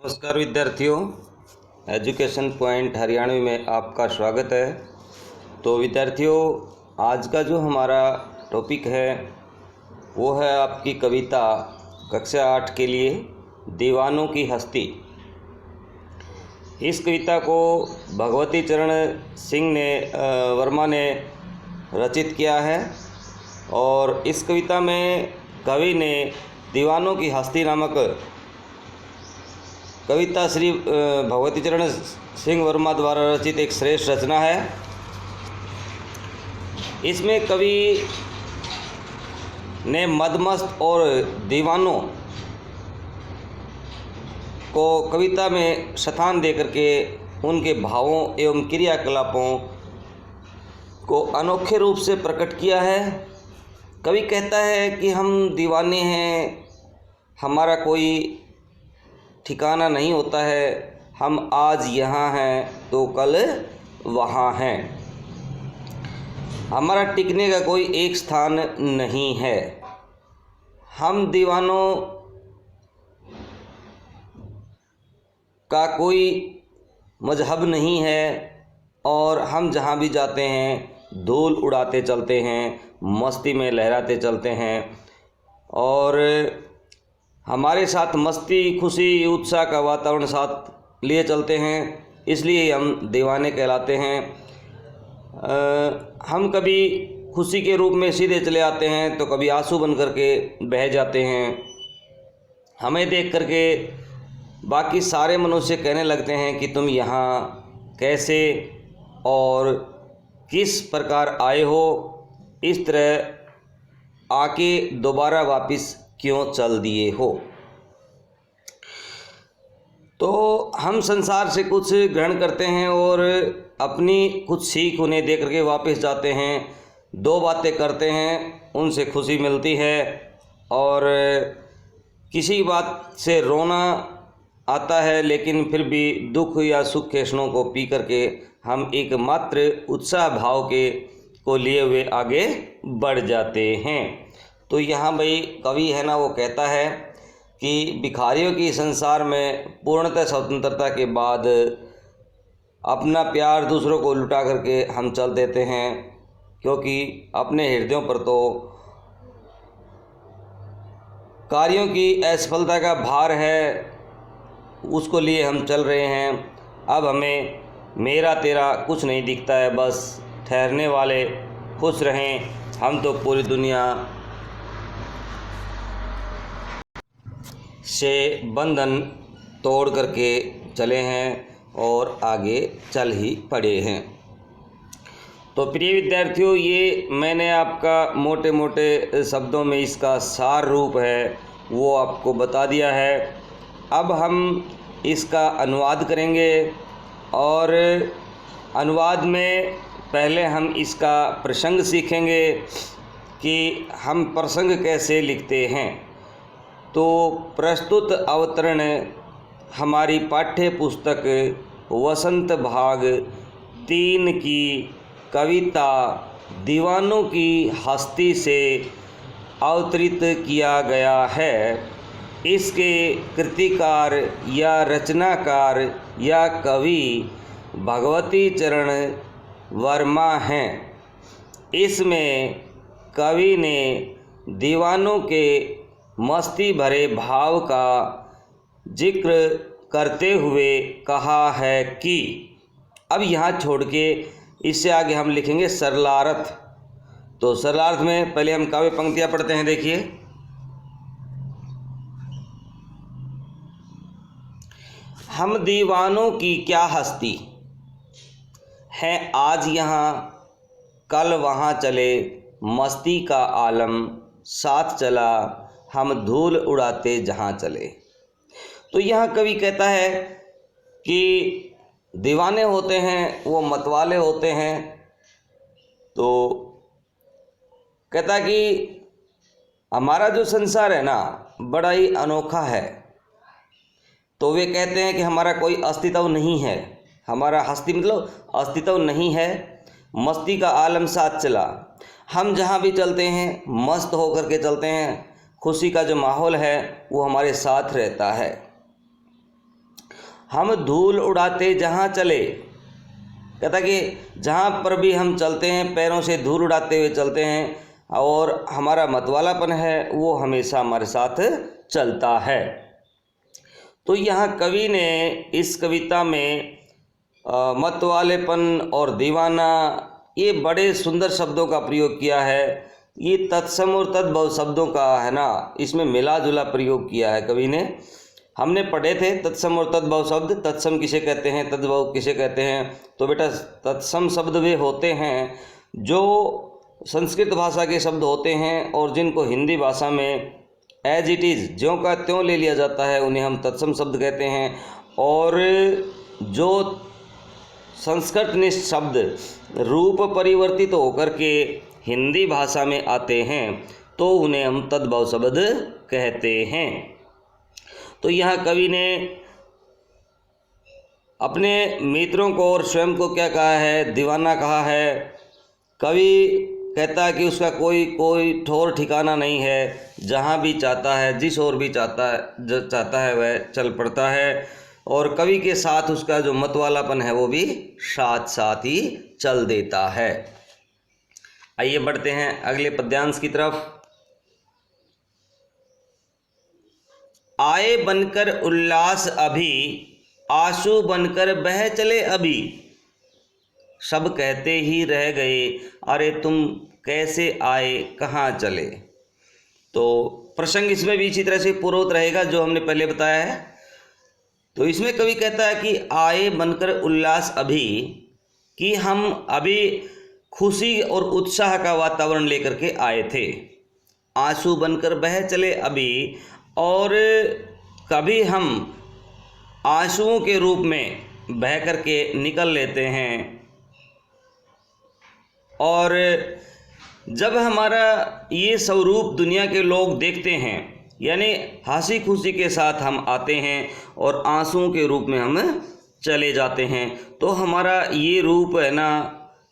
नमस्कार विद्यार्थियों, education point Haryanvi में आपका स्वागत है। तो विद्यार्थियों, आज का जो हमारा टॉपिक है वो है आपकी कविता कक्षा 8 के लिए दीवानों की हस्ती। इस कविता को भगवती चरण सिंह वर्मा ने रचित किया है और इस कविता में कवि ने दीवानों की हस्ती नामक कविता श्री भगवती चरण सिंह वर्मा द्वारा रचित एक श्रेष्ठ रचना है। इसमें कवि ने मदमस्त और दीवानों को कविता में स्थान देकर के उनके भावों एवं क्रियाकलापों को अनोखे रूप से प्रकट किया है। कवि कहता है कि हम दीवाने हैं, हमारा कोई ठिकाना नहीं होता है, हम आज यहाँ हैं तो कल वहाँ हैं, हमारा टिकने का कोई एक स्थान नहीं है। हम दीवानों का कोई मजहब नहीं है और हम जहाँ भी जाते हैं धूल उड़ाते चलते हैं, मस्ती में लहराते चलते हैं और हमारे साथ मस्ती, खुशी, उत्साह का वातावरण साथ लिए चलते हैं, इसलिए हम दीवाने कहलाते हैं। हम कभी खुशी के रूप में सीधे चले आते हैं तो कभी आंसू बन करके बह जाते हैं। हमें देख करके बाकी सारे मनुष्य कहने लगते हैं कि तुम यहाँ कैसे और किस प्रकार आए हो, इस तरह आके दोबारा वापस क्यों चल दिए हो। तो हम संसार से कुछ ग्रहण करते हैं और अपनी कुछ सीख उन्हें दे करके वापस जाते हैं। दो बातें करते हैं, उनसे खुशी मिलती है और किसी बात से रोना आता है, लेकिन फिर भी दुख या सुख के क्षणों को पी करके हम एकमात्र उत्साह भाव के को लिए हुए आगे बढ़ जाते हैं। तो यहाँ भाई कवि है ना, वो कहता है कि भिखारियों की संसार में पूर्णतः स्वतंत्रता के बाद अपना प्यार दूसरों को लुटा करके हम चल देते हैं, क्योंकि अपने हृदयों पर तो कार्यों की असफलता का भार है, उसको लिए हम चल रहे हैं। अब हमें मेरा तेरा कुछ नहीं दिखता है, बस ठहरने वाले खुश रहें, हम तो पूरी दुनिया से बंधन तोड़ करके चले हैं और आगे चल ही पड़े हैं। तो प्रिय विद्यार्थियों, ये मैंने आपका मोटे मोटे शब्दों में इसका सार रूप है वो आपको बता दिया है। अब हम इसका अनुवाद करेंगे और अनुवाद में पहले हम इसका प्रसंग सीखेंगे कि हम प्रसंग कैसे लिखते हैं। तो प्रस्तुत अवतरण हमारी पाठ्य पुस्तक वसंत भाग 3 की कविता दीवानों की हस्ती से अवतरित किया गया है। इसके कृतिकार या रचनाकार या कवि भगवती चरण वर्मा हैं। इसमें कवि ने दीवानों के मस्ती भरे भाव का जिक्र करते हुए कहा है कि, अब यहाँ छोड़ के इससे आगे हम लिखेंगे सरलार्थ। तो सरलार्थ में पहले हम काव्य पंक्तियाँ पढ़ते हैं। देखिए, हम दीवानों की क्या हस्ती है, आज यहाँ कल वहाँ चले, मस्ती का आलम साथ चला, हम धूल उड़ाते जहाँ चले। तो यहाँ कवि कहता है कि दीवाने होते हैं वो मतवाले होते हैं। तो कहता कि हमारा जो संसार है ना बड़ा ही अनोखा है। तो वे कहते हैं कि हमारा कोई अस्तित्व नहीं है, हमारा हस्ती मतलब अस्तित्व नहीं है, मस्ती का आलम साथ चला, हम जहाँ भी चलते हैं मस्त होकर के चलते हैं, खुशी का जो माहौल है वो हमारे साथ रहता है। हम धूल उड़ाते जहाँ चले। कहता कि जहाँ पर भी हम चलते हैं पैरों से धूल उड़ाते हुए चलते हैं, और हमारा मतवालापन है वो हमेशा हमारे साथ चलता है। तो यहाँ कवि ने इस कविता में मतवालेपन और दीवाना ये बड़े सुंदर शब्दों का प्रयोग किया है। ये तत्सम और तद्भव शब्दों का है ना, इसमें मिला जुला प्रयोग किया है कवि ने। हमने पढ़े थे तत्सम और तद्भव शब्द, तत्सम किसे कहते हैं, तद्भव किसे कहते हैं। तो बेटा तत्सम शब्द वे होते हैं जो संस्कृत भाषा के शब्द होते हैं और जिनको हिंदी भाषा में एज इट इज़ ज्यों का त्यों ले लिया जाता है, उन्हें हम तत्सम शब्द कहते हैं। और जो संस्कृतनिष्ठ शब्द रूप परिवर्तित होकर के हिंदी भाषा में आते हैं तो उन्हें हम तद्भव शब्द कहते हैं। तो यहाँ कवि ने अपने मित्रों को और स्वयं को क्या कहा है, दीवाना कहा है। कवि कहता है कि उसका कोई ठौर ठिकाना नहीं है, जहाँ भी चाहता है जिस ओर भी चाहता है वह चल पड़ता है, और कवि के साथ उसका जो मतवालापन है वो भी साथ साथ ही चल देता है। आइए बढ़ते हैं अगले पद्यांश की तरफ। आए बनकर उल्लास अभी, आंसू बनकर बह चले अभी, सब कहते ही रह गए अरे तुम कैसे आए कहाँ चले। तो प्रसंग इसमें भी इसी तरह से पूर्ववत रहेगा जो हमने पहले बताया है। तो इसमें कवि कहता है कि आए बनकर उल्लास अभी, कि हम अभी खुशी और उत्साह का वातावरण लेकर के आए थे। आंसू बनकर बह चले अभी, और कभी हम आंसुओं के रूप में बह कर के निकल लेते हैं। और जब हमारा ये स्वरूप दुनिया के लोग देखते हैं, यानी हंसी खुशी के साथ हम आते हैं और आंसुओं के रूप में हम चले जाते हैं, तो हमारा ये रूप है ना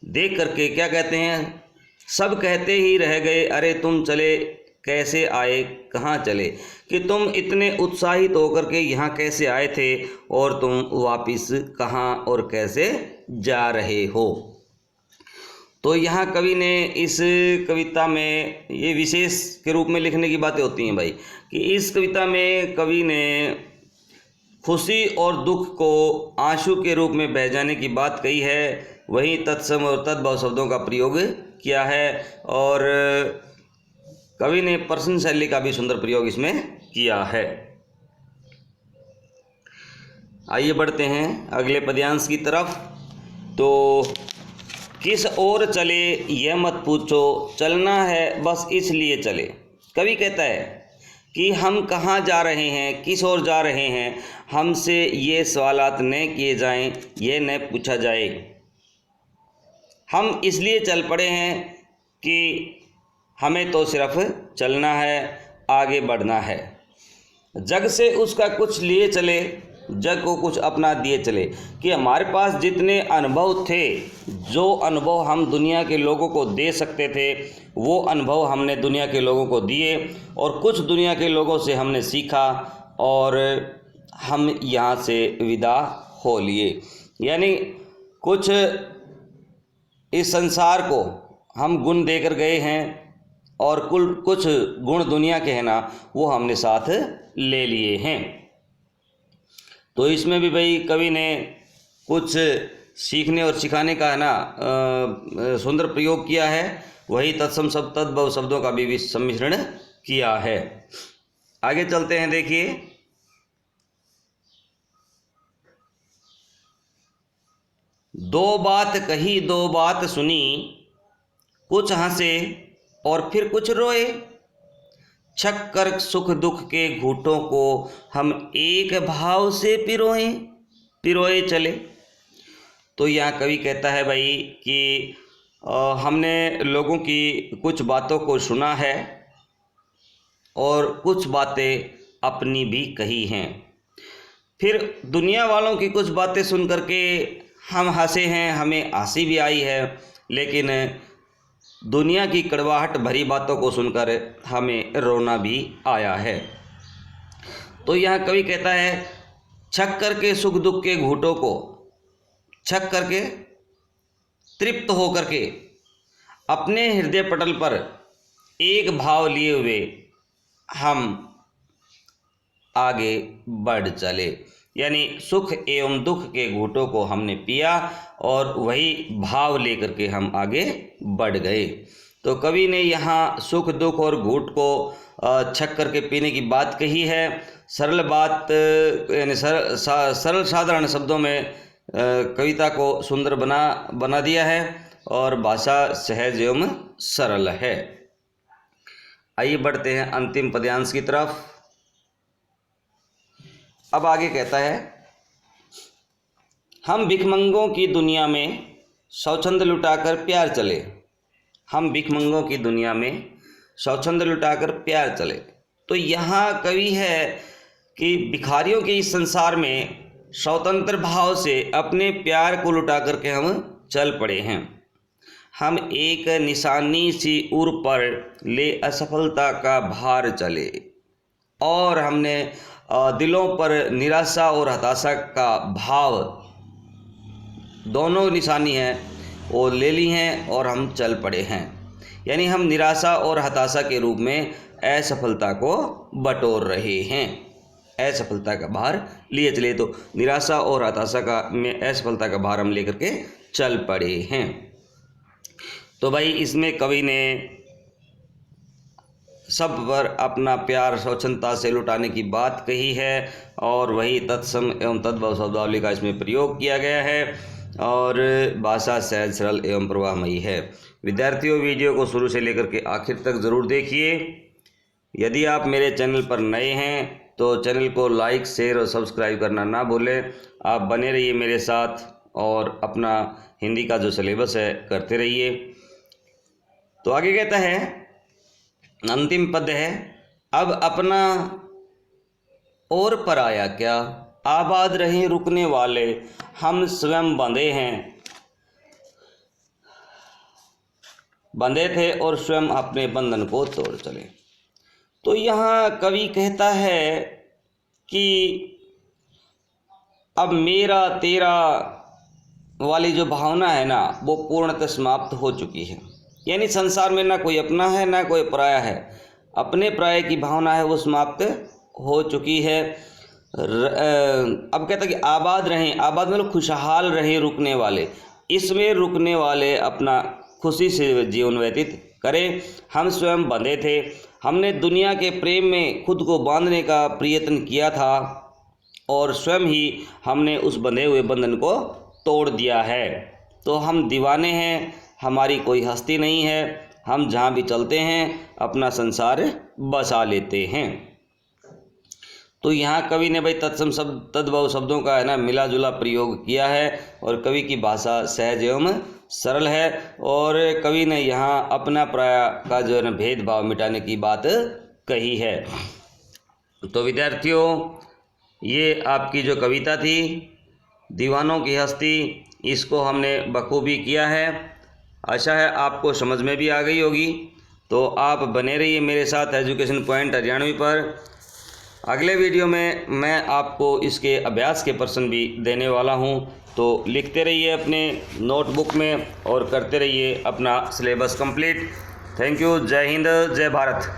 देख करके क्या कहते हैं, सब कहते ही रह गए अरे तुम चले कैसे आए कहाँ चले, कि तुम इतने उत्साहित होकर के यहाँ कैसे आए थे और तुम वापिस कहाँ और कैसे जा रहे हो। तो यहाँ कवि ने इस कविता में ये विशेष के रूप में लिखने की बातें होती हैं भाई, कि इस कविता में कवि ने खुशी और दुख को आंसू के रूप में बह जाने की बात कही है, वहीं तत्सम और तद्भव शब्दों का प्रयोग किया है। और कवि ने प्रश्न शैली का भी सुंदर प्रयोग इसमें किया है। आइए बढ़ते हैं अगले पद्यांश की तरफ। तो किस ओर चले यह मत पूछो, चलना है बस इसलिए चले। कवि कहता है कि हम कहाँ जा रहे हैं, किस ओर जा रहे हैं, हमसे ये सवालात न किए जाएं, ये न पूछा जाए। हम इसलिए चल पड़े हैं कि हमें तो सिर्फ चलना है, आगे बढ़ना है। जग से उसका कुछ लिए चले, जग को कुछ अपना दिए चले, कि हमारे पास जितने अनुभव थे, जो अनुभव हम दुनिया के लोगों को दे सकते थे, वो अनुभव हमने दुनिया के लोगों को दिए, और कुछ दुनिया के लोगों से हमने सीखा और हम यहाँ से विदा हो लिए। यानी कुछ इस संसार को हम गुण देकर गए हैं और कुछ गुण दुनिया के हैं ना वो हमने साथ ले लिए हैं। तो इसमें भी भाई कवि ने कुछ सीखने और सिखाने का है ना सुंदर प्रयोग किया है, वही तत्सम शब्द तद्भव शब्दों का भी सम्मिश्रण किया है। आगे चलते हैं, देखिए दो बात कही दो बात सुनी, कुछ हंसे और फिर कुछ रोए, छक कर सुख दुख के घूंटों को हम एक भाव से पिरोए चले। तो यहाँ कवि कहता है भाई कि हमने लोगों की कुछ बातों को सुना है और कुछ बातें अपनी भी कही हैं। फिर दुनिया वालों की कुछ बातें सुन करके हम हंसे हैं, हमें हंसी भी आई है, लेकिन दुनिया की कड़वाहट भरी बातों को सुनकर हमें रोना भी आया है। तो यहाँ कवि कहता है छक करके सुख दुख के घूंटों को, छक करके तृप्त हो करके अपने हृदय पटल पर एक भाव लिए हुए हम आगे बढ़ चले। यानी सुख एवं दुख के घूंटों को हमने पिया और वही भाव लेकर के हम आगे बढ़ गए। तो कवि ने यहाँ सुख दुख और घूंट को छक करके पीने की बात कही है। सरल बात यानी सरल साधारण शब्दों में कविता को सुंदर बना दिया है और भाषा सहज एवं सरल है। आइए बढ़ते हैं अंतिम पद्यांश की तरफ। अब आगे कहता है, हम भिखमंगों की दुनिया में स्वच्छंद लुटाकर प्यार चले। हम भिखमंगों की दुनिया में स्वच्छंद लुटाकर प्यार चले। तो यहाँ कवि है कि भिखारियों के इस संसार में स्वतंत्र भाव से अपने प्यार को लुटा करके हम चल पड़े हैं। हम एक निशानी सी उर पर ले असफलता का भार चले और हमने दिलों पर निराशा और हताशा का भाव, दोनों निशानी हैं वो ले ली हैं और हम चल पड़े हैं। यानी हम निराशा और हताशा के रूप में असफलता को बटोर रहे हैं। असफलता का भार लिए चले, तो निराशा और हताशा का में असफलता का भार हम लेकर के चल पड़े हैं। तो भाई इसमें कवि ने सब पर अपना प्यार स्वच्छंदता से लुटाने की बात कही है और वही तत्सम एवं तद्भव शब्दावली का इसमें प्रयोग किया गया है और भाषा सहज सरल एवं प्रवाहमयी है। विद्यार्थियों, वीडियो को शुरू से लेकर के आखिर तक ज़रूर देखिए। यदि आप मेरे चैनल पर नए हैं तो चैनल को लाइक, शेयर और सब्सक्राइब करना ना भूलें। आप बने रहिए मेरे साथ और अपना हिंदी का जो सिलेबस है करते रहिए। तो आगे कहता है, अंतिम पद है, अब अपना और पराया क्या, आबाद रहे रुकने वाले, हम स्वयं बंधे हैं। बंधे थे और स्वयं अपने बंधन को तोड़ चले। तो यहाँ कवि कहता है कि अब मेरा तेरा वाली जो भावना है ना वो पूर्णतः समाप्त हो चुकी है। यानी संसार में ना कोई अपना है ना कोई पराया है। अपने पराये की भावना है वो समाप्त हो चुकी है। अब कहता है कि आबाद रहें, आबाद मतलब खुशहाल रहें रुकने वाले, इसमें रुकने वाले अपना खुशी से जीवन व्यतीत करें। हम स्वयं बंधे थे, हमने दुनिया के प्रेम में खुद को बांधने का प्रयत्न किया था और स्वयं ही हमने उस बंधे हुए बंधन को तोड़ दिया है। तो हम दीवाने हैं, हमारी कोई हस्ती नहीं है, हम जहाँ भी चलते हैं अपना संसार बसा लेते हैं। तो यहाँ कवि ने भाई तत्सम शब्द तद्भव शब्दों का है ना मिला जुला प्रयोग किया है और कवि की भाषा सहज एवं सरल है और कवि ने यहाँ अपना पराया का जो है ना भेदभाव मिटाने की बात कही है। तो विद्यार्थियों, ये आपकी जो कविता थी दीवानों की हस्ती, इसको हमने बखूबी किया है। आशा है आपको समझ में भी आ गई होगी। तो आप बने रहिए मेरे साथ एजुकेशन पॉइंट हरियाणवी पर। अगले वीडियो में मैं आपको इसके अभ्यास के प्रश्न भी देने वाला हूं, तो लिखते रहिए अपने नोटबुक में और करते रहिए अपना सिलेबस कंप्लीट। Thank you. जय हिंद, जय भारत।